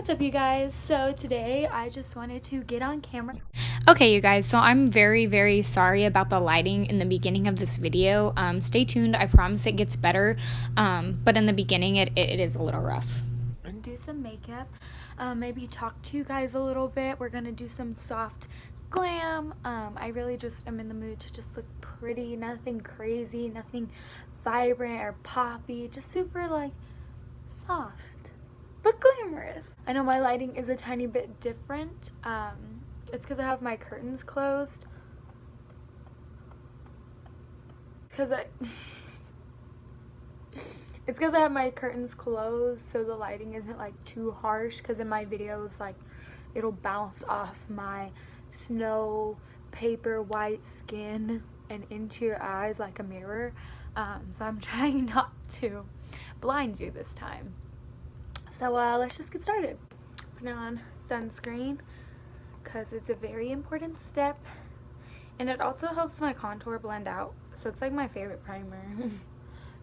What's up, you guys? So today I just wanted to get on camera. Okay, you guys, so I'm very sorry about the lighting in the beginning of this video. Stay tuned. I promise it gets better, but in the beginning it is a little rough. And do some makeup, maybe talk to you guys a little bit. We're gonna do some soft glam. I really just am in the mood to just look pretty, nothing crazy, nothing vibrant or poppy, just super like soft but glamorous. I know my lighting is a tiny bit different. It's because I have my curtains closed. It's because I have my curtains closed, so the lighting isn't like too harsh, because in my videos like it'll bounce off my snow paper white skin and into your eyes like a mirror. So I'm trying not to blind you this time. So let's just get started. Put on sunscreen because it's a very important step, and it also helps my contour blend out, so it's like my favorite primer.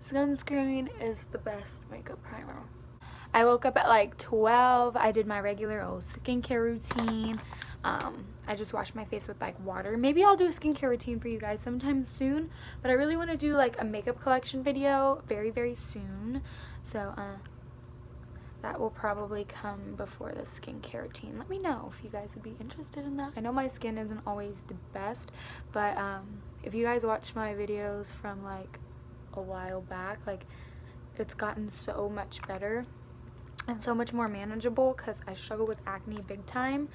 Sunscreen is the best makeup primer. I woke up at like 12. I did my regular old skincare routine. I just washed my face with like water. Maybe I'll do a skincare routine for you guys sometime soon, but I really want to do like a makeup collection video very soon. So that will probably come before the skincare routine. Let me know if you guys would be interested in that. I know my skin isn't always the best, but if you guys watch my videos from like a while back, like it's gotten so much better and so much more manageable, because I struggle with acne big time.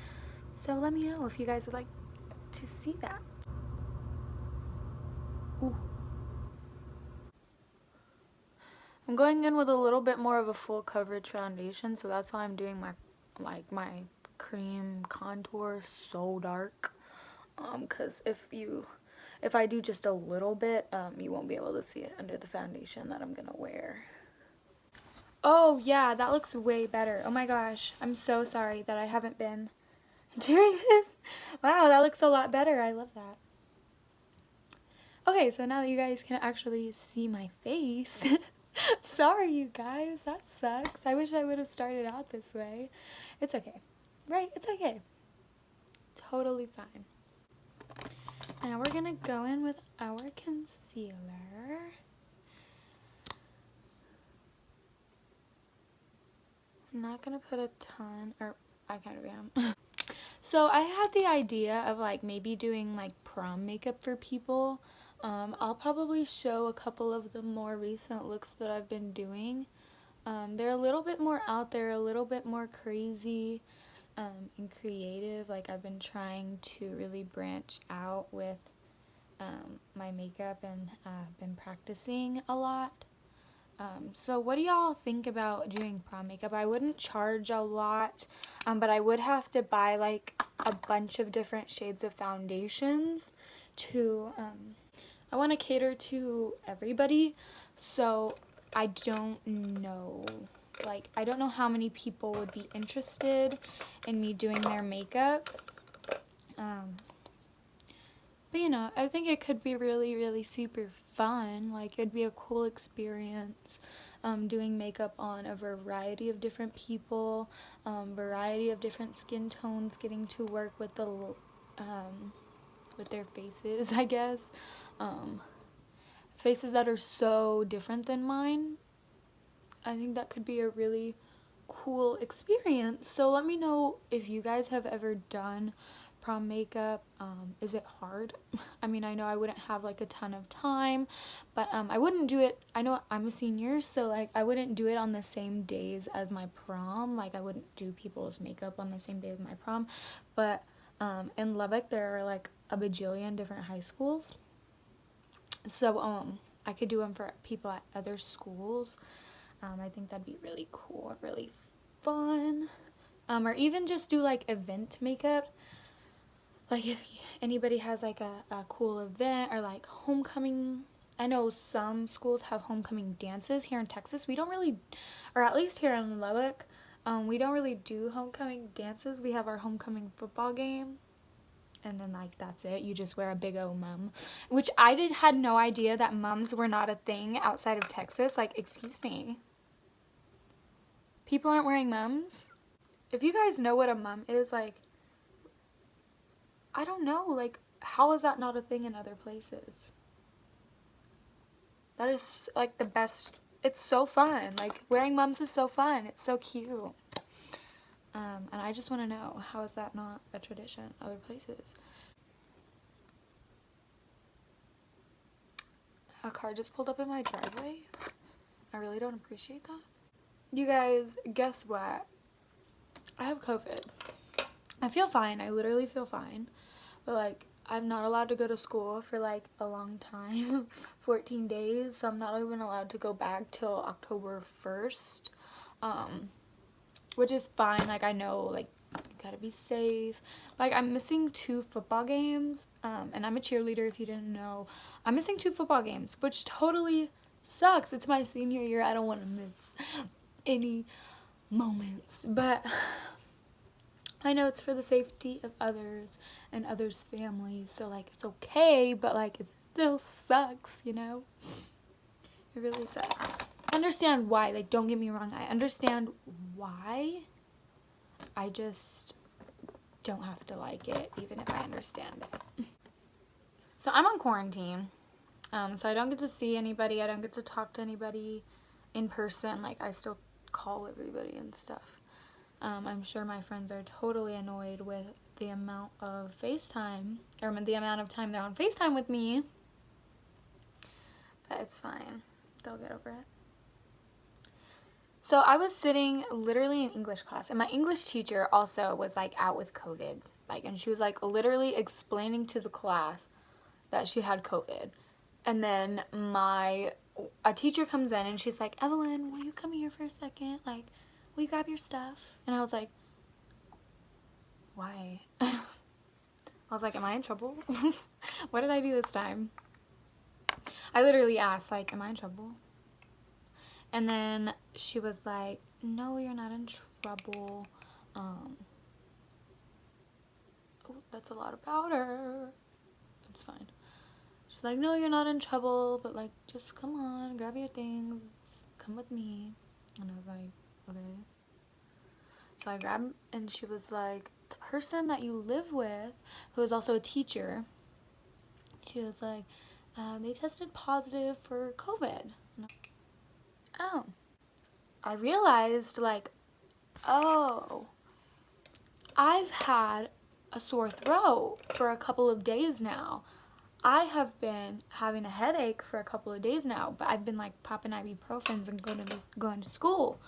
So let me know if you guys would like to see that. Ooh. I'm going in with a little bit more of a full coverage foundation, so that's why I'm doing my cream contour so dark. Because if I do just a little bit, you won't be able to see it under the foundation that I'm gonna wear. Oh yeah, that looks way better. Oh my gosh, I'm so sorry that I haven't been doing this. Wow, that looks a lot better. I love that. Okay, so now that you guys can actually see my face. Sorry, you guys, that sucks. I wish I would have started out this way. It's okay, right? It's okay. Totally fine. Now we're gonna go in with our concealer. I'm not gonna put a ton, or I kind of am. So I had the idea of like maybe doing like prom makeup for people. I'll probably show a couple of the more recent looks that I've been doing. They're a little bit more out there, a little bit more crazy and creative. Like I've been trying to really branch out with my makeup, and been practicing a lot. So what do y'all think about doing prom makeup? I wouldn't charge a lot, but I would have to buy like a bunch of different shades of foundations to, I want to cater to everybody, so I don't know, like, I don't know how many people would be interested in me doing their makeup, but you know, I think it could be really super fun. Like it'd be a cool experience, doing makeup on a variety of different people, variety of different skin tones, getting to work with with their faces, I guess. Faces that are so different than mine. I think that could be a really cool experience. So let me know if you guys have ever done prom makeup. Is it hard? I mean, I know I wouldn't have like a ton of time, but I wouldn't do it. I know I'm a senior, so like I wouldn't do it on the same days as my prom. Like I wouldn't do people's makeup on the same day as my prom. But in Lubbock there are like a bajillion different high schools, so I could do them for people at other schools. I think that'd be really cool, really fun. Or even just do like event makeup. Like if anybody has like a cool event, or like homecoming. I know some schools have homecoming dances. Here in Texas we don't really, or at least here in Lubbock, we don't really do homecoming dances. We have our homecoming football game, and then like that's it. You just wear a big old mum, which I had no idea that mums were not a thing outside of Texas. Like, excuse me, people aren't wearing mums? if you guys know what a mum is, like, I don't know, like, how is that not a thing in other places? That is, like, the best. It's so fun. Like, wearing mums is so fun. It's so cute. And I just want to know, how is that not a tradition in other places? A car just pulled up in my driveway. I really don't appreciate that. You guys, guess what? I have COVID. I feel fine. I literally feel fine. But, like, I'm not allowed to go to school for, like, a long time. 14 days. So I'm not even allowed to go back till October 1st. Which is fine. Like, I know, like, you gotta be safe. Like, I'm missing 2 football games. And I'm a cheerleader, if you didn't know. I'm missing 2 football games, which totally sucks. It's my senior year. I don't want to miss any moments. But I know it's for the safety of others and others' families. So, like, it's okay. But, like, it still sucks, you know? It really sucks. I understand why. Like, don't get me wrong. I understand why. I just don't have to like it, even if I understand it. So I'm on quarantine. So I don't get to see anybody. I don't get to talk to anybody in person. Like, I still call everybody and stuff. I'm sure my friends are totally annoyed with the amount of FaceTime, or the amount of time they're on FaceTime with me. But it's fine. They'll get over it. So I was sitting literally in English class, and my English teacher also was, like, out with COVID. Like, and she was, like, literally explaining to the class that she had COVID. And then a teacher comes in and she's like, Evelyn, will you come here for a second? Like, will you grab your stuff? And I was like, why? I was like, am I in trouble? What did I do this time? I literally asked, like, am I in trouble? And then she was like, no, you're not in trouble. Oh, that's a lot of powder. It's fine. She's like, no, you're not in trouble, but, like, just come on, grab your things, come with me. And I was like, okay. So I grabbed, and she was like, the person that you live with, who is also a teacher, she was like, they tested positive for COVID. Oh. I realized, like, oh, I've had a sore throat for a couple of days now. I have been having a headache for a couple of days now, but I've been, like, popping ibuprofens and going to school,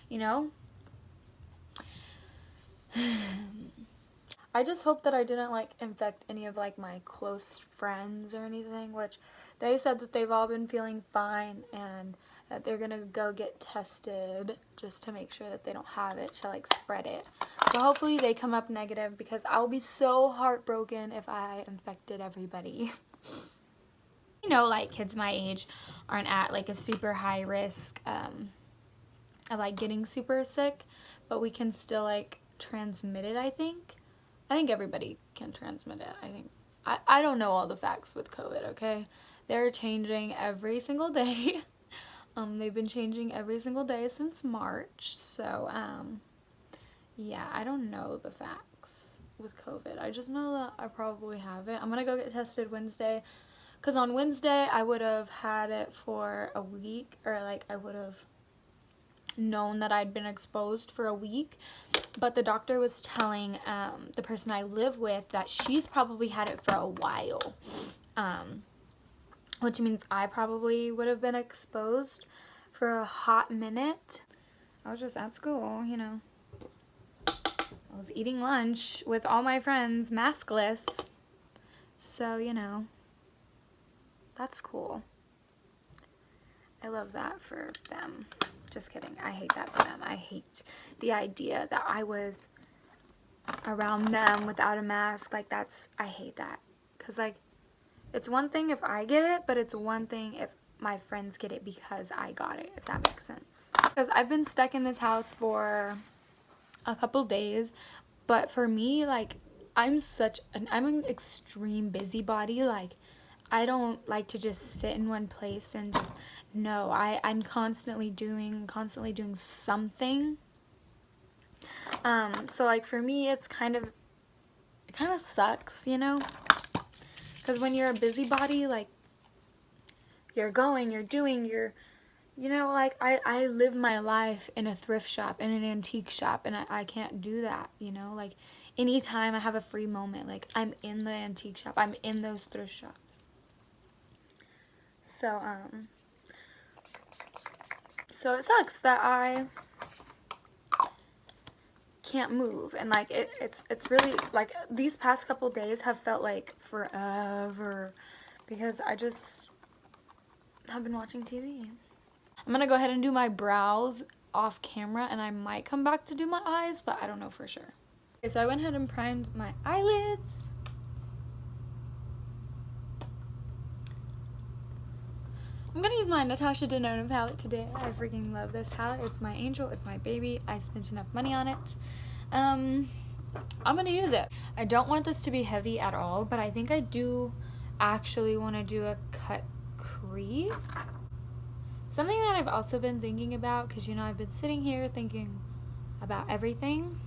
you know? I just hope that I didn't, like, infect any of, like, my close friends or anything, which they said that they've all been feeling fine and that they're gonna go get tested just to make sure that they don't have it to, like, spread it. So hopefully they come up negative, because I'll be so heartbroken if I infected everybody. You know, like, kids my age aren't at, like, a super high risk of, like, getting super sick, but we can still, like, transmit it, I think. I think everybody can transmit it. I don't know all the facts with COVID, okay? They're changing every single day. They've been changing every single day since March. So, yeah, I don't know the facts with COVID. I just know that I probably have it. I'm gonna go get tested Wednesday, because on Wednesday I would have had it for a week, or, like, I would have known that I'd been exposed for a week. But the doctor was telling the person I live with that she's probably had it for a while, which means I probably would have been exposed for a hot minute. I was just at school, you know. I was eating lunch with all my friends, maskless. So, you know, that's cool. I love that for them. Just kidding. I hate that for them. I hate the idea that I was around them without a mask. Like, I hate that. Because, like, it's one thing if I get it, but it's one thing if my friends get it because I got it, if that makes sense. Because I've been stuck in this house for a couple days, but for me, like, I'm an extreme busybody. Like, I don't like to just sit in one place and just, no, I'm constantly doing something. So like for me, it kind of sucks, you know, because when you're a busybody, like you're going, you're doing, you know, like I live my life in a thrift shop, in an antique shop, and I can't do that, you know, like anytime I have a free moment, like I'm in the antique shop, I'm in those thrift shops. So, so it sucks that I can't move, and like it's really like these past couple days have felt like forever because I just have been watching TV. I'm gonna go ahead and do my brows off camera, and I might come back to do my eyes, but I don't know for sure. Okay, so I went ahead and primed my eyelids. I'm gonna use my Natasha Denona palette today. I freaking love this palette. It's my angel, it's my baby. I spent enough money on it. I'm gonna use it. I don't want this to be heavy at all, but I think I do actually want to do a cut crease. Something that I've also been thinking about, because you know I've been sitting here thinking about everything,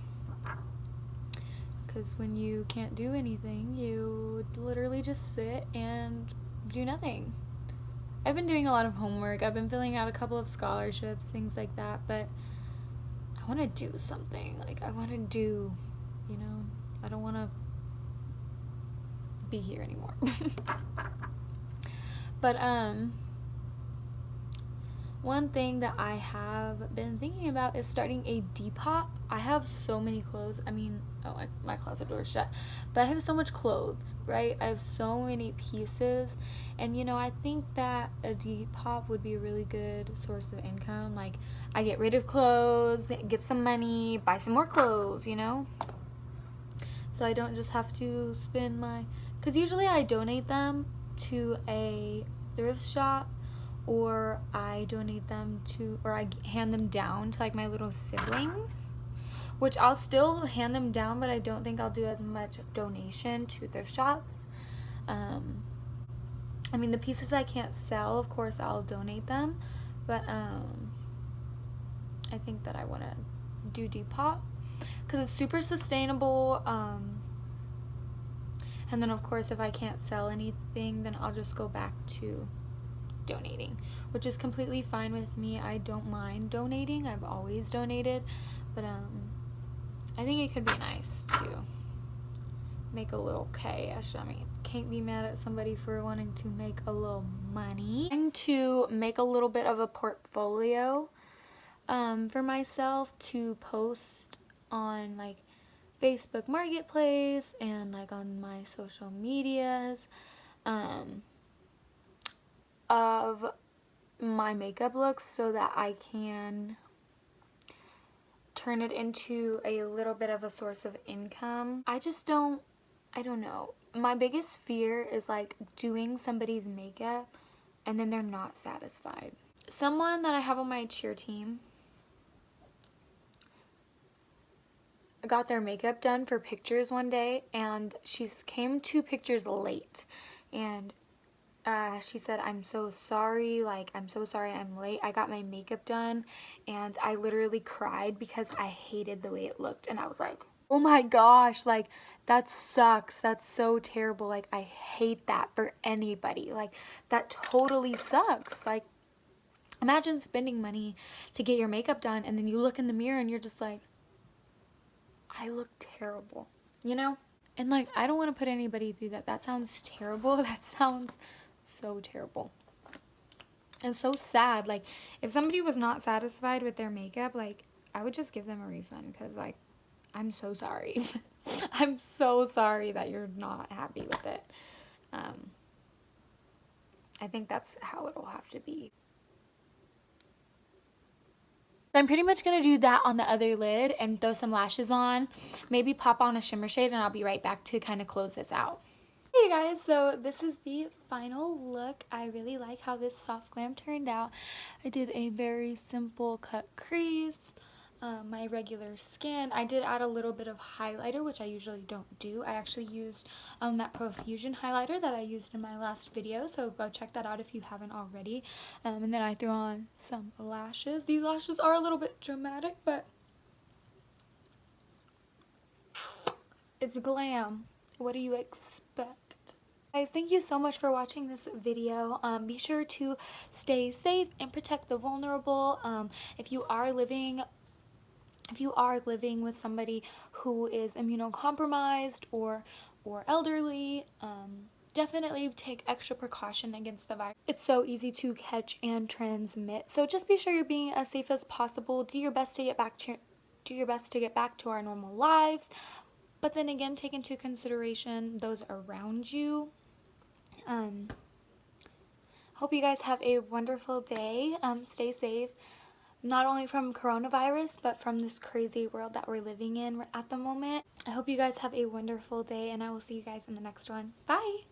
because when you can't do anything, you literally just sit and do nothing. I've been doing a lot of homework, I've been filling out a couple of scholarships, things like that, but I want to do something. Like I want to do, you know, I don't want to be here anymore. But one thing that I have been thinking about is starting a Depop. I have so many clothes. I mean, oh, my closet door is shut. But I have so much clothes, right? I have so many pieces. And, you know, I think that a Depop would be a really good source of income. Like, I get rid of clothes, get some money, buy some more clothes, you know? So I don't just have to spend my... Because usually I donate them to a thrift shop, or I donate them to, or I hand them down to like my little siblings, which I'll still hand them down, but I don't think I'll do as much donation to thrift shops. I mean, the pieces I can't sell, of course I'll donate them, but I think that I want to do Depop because it's super sustainable. And then of course if I can't sell anything, then I'll just go back to donating, which is completely fine with me. I don't mind donating. I've always donated, but I think it could be nice to make a little cash. I mean, can't be mad at somebody for wanting to make a little money. I'm trying to make a little bit of a portfolio for myself to post on like Facebook Marketplace and like on my social medias of my makeup looks, so that I can turn it into a little bit of a source of income. I don't know. My biggest fear is like doing somebody's makeup and then they're not satisfied. Someone that I have on my cheer team got their makeup done for pictures one day, and she came to pictures late, and she said, I'm so sorry, like, I'm so sorry I'm late. I got my makeup done, and I literally cried because I hated the way it looked, and I was like, oh my gosh, like, that sucks. That's so terrible. Like, I hate that for anybody. Like, that totally sucks. Like, imagine spending money to get your makeup done, and then you look in the mirror, and you're just like, I look terrible, you know? And, like, I don't want to put anybody through that. That sounds terrible. That sounds so terrible and so sad. Like, if somebody was not satisfied with their makeup, like, I would just give them a refund, because like, I'm so sorry. I'm so sorry that you're not happy with it. I think that's how it'll have to be. So I'm pretty much going to do that on the other lid and throw some lashes on, maybe pop on a shimmer shade, and I'll be right back to kind of close this out. Hey guys, so this is the final look. I really like how this soft glam turned out. I did a very simple cut crease, my regular skin. I did add a little bit of highlighter, which I usually don't do. I actually used that Profusion highlighter that I used in my last video, so go check that out if you haven't already. And then I threw on some lashes. These lashes are a little bit dramatic, but It's Glam. What do you expect? Guys, thank you so much for watching this video. Be sure to stay safe and protect the vulnerable. If you are living with somebody who is immunocompromised or elderly, definitely take extra precaution against the virus. It's so easy to catch and transmit. So just be sure you're being as safe as possible. Do your best to get back to our normal lives. But then again, take into consideration those around you. Hope you guys have a wonderful day. Stay safe, not only from coronavirus, but from this crazy world that we're living in at the moment. I hope you guys have a wonderful day, and I will see you guys in the next one. Bye!